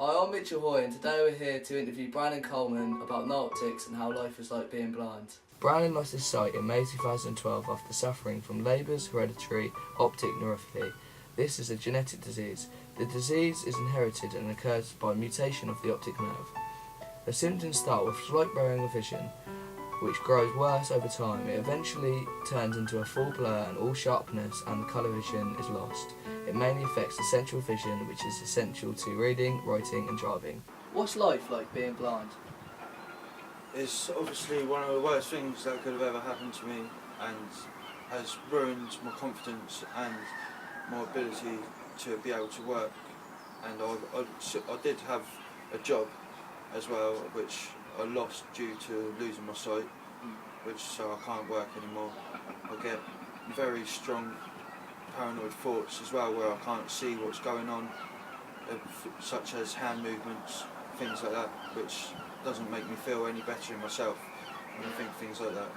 Hi, I'm Mitchell Hoy, and today we're here to interview Brandon Coleman about no optics and how life is like being blind. Brandon lost his sight in May 2012 after suffering from Leber's hereditary optic neuropathy. This is a genetic disease. The disease is inherited and occurs by mutation of the optic nerve. The symptoms start with slight blurring of vision, which grows worse over time. It eventually turns into a full blur and all sharpness and colour vision is lost. It mainly affects the central vision, which is essential to reading, writing and driving. What's life like being blind? It's obviously one of the worst things that could have ever happened to me, and has ruined my confidence and my ability to be able to work. And I did have a job as well, which I lost due to losing my sight, so I can't work anymore. I get very strong paranoid thoughts as well, where I can't see what's going on, such as hand movements, things like that, which doesn't make me feel any better in myself when I think things like that.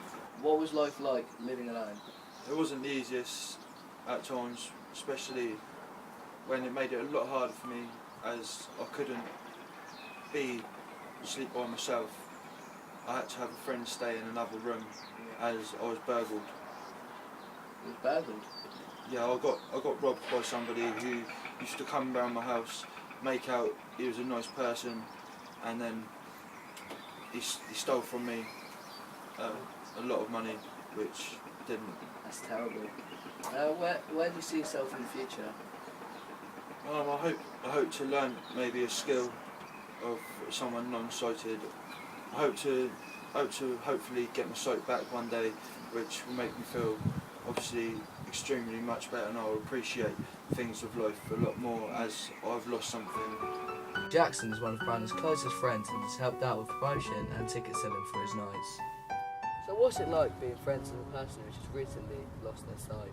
What was life like living alone? It wasn't the easiest at times, especially when it made it a lot harder for me, as I couldn't sleep by myself. I had to have a friend stay in another room as I was burgled. You was burgled? Yeah, I got robbed by somebody who used to come around my house, make out he was a nice person, and then he stole from me a lot of money, which didn't. That's terrible. Where do you see yourself in the future? I hope to learn maybe a skill of someone non-sighted. I hope to hopefully get my sight back one day, which will make me feel obviously extremely much better, and I'll appreciate things of life a lot more as I've lost something. Jackson is one of Brandon's closest friends and has helped out with promotion and ticket selling for his nights. So what's it like being friends with a person who's just recently lost their sight?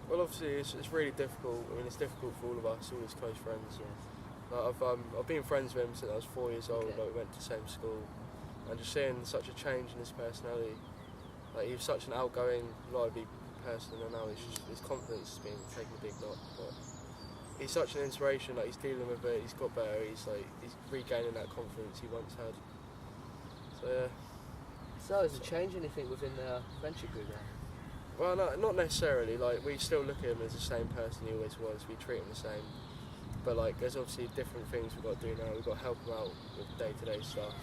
Well, obviously it's really difficult. I mean, it's difficult for all of us, all his close friends. Yes. Like, I've been friends with him since I was 4 years old. Okay. Like, we went to the same school, and just seeing such a change in his personality. Like, he was such an outgoing, lively person, and now his confidence has been taking a big knock. But he's such an inspiration. Like, he's dealing with it. He's got better. He's regaining that confidence he once had. So yeah. So has it changed anything within the friendship group now? Well, no, not necessarily. Like, we still look at him as the same person he always was. We treat him the same. But like, there's obviously different things we've got to do now. We've got to help him out with day-to-day stuff.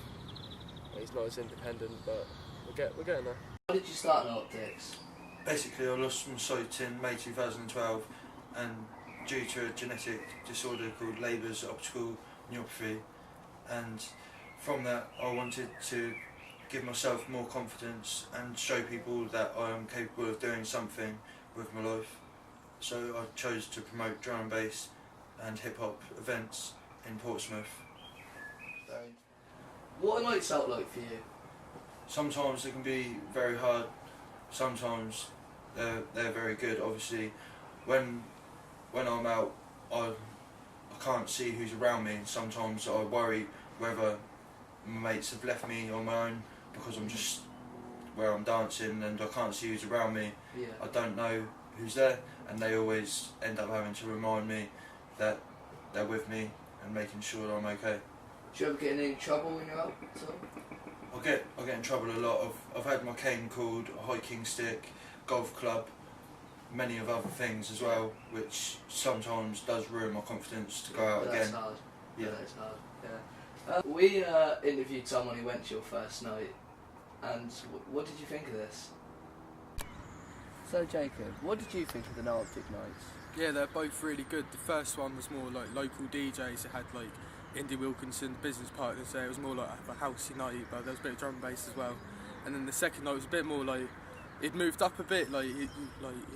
Like, he's not as independent, but we're getting there. How did you start in optics? Basically, I lost my sight in May 2012, and due to a genetic disorder called Leber's optical neuropathy, and from that I wanted to give myself more confidence and show people that I am capable of doing something with my life. So I chose to promote drum and bass and hip hop events in Portsmouth. What are nights out like for you? Sometimes they can be very hard, sometimes they're very good. Obviously, when I'm out, I can't see who's around me. Sometimes I worry whether my mates have left me on my own because I'm just where I'm dancing and I can't see who's around me. Yeah. I don't know who's there, and they always end up having to remind me that they're with me and making sure that I'm okay. Do you ever get in any trouble when you're out? I get in trouble a lot. I've had my cane called a hiking stick, golf club, many of other things as well, which sometimes does ruin my confidence to go out But again. that's hard. Yeah. That's hard. Yeah. We interviewed someone who went to your first night, and what did you think of this? So Jacob, what did you think of the no optic nights? Yeah, they're both really good. The first one was more like local DJs. It had like Indy Wilkinson, business partners there. It was more like a housey night, but there was a bit of drum and bass as well. And then the second night was a bit more like, it moved up a bit. Like he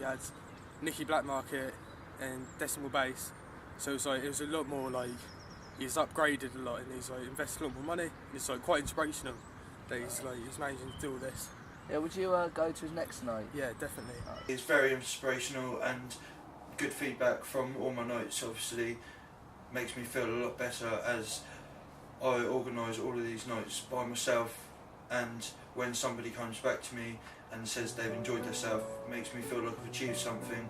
had Nicky Blackmarket and Decimal Bass. So it was a lot more like, he's upgraded a lot and he's like invested a lot more money. And it's like quite inspirational that he's managing to do all this. Yeah, would you go to his next night? Yeah, definitely. It's very inspirational, and good feedback from all my nights obviously makes me feel a lot better, as I organise all of these nights by myself, and when somebody comes back to me and says they've enjoyed themselves, it makes me feel like I've achieved something.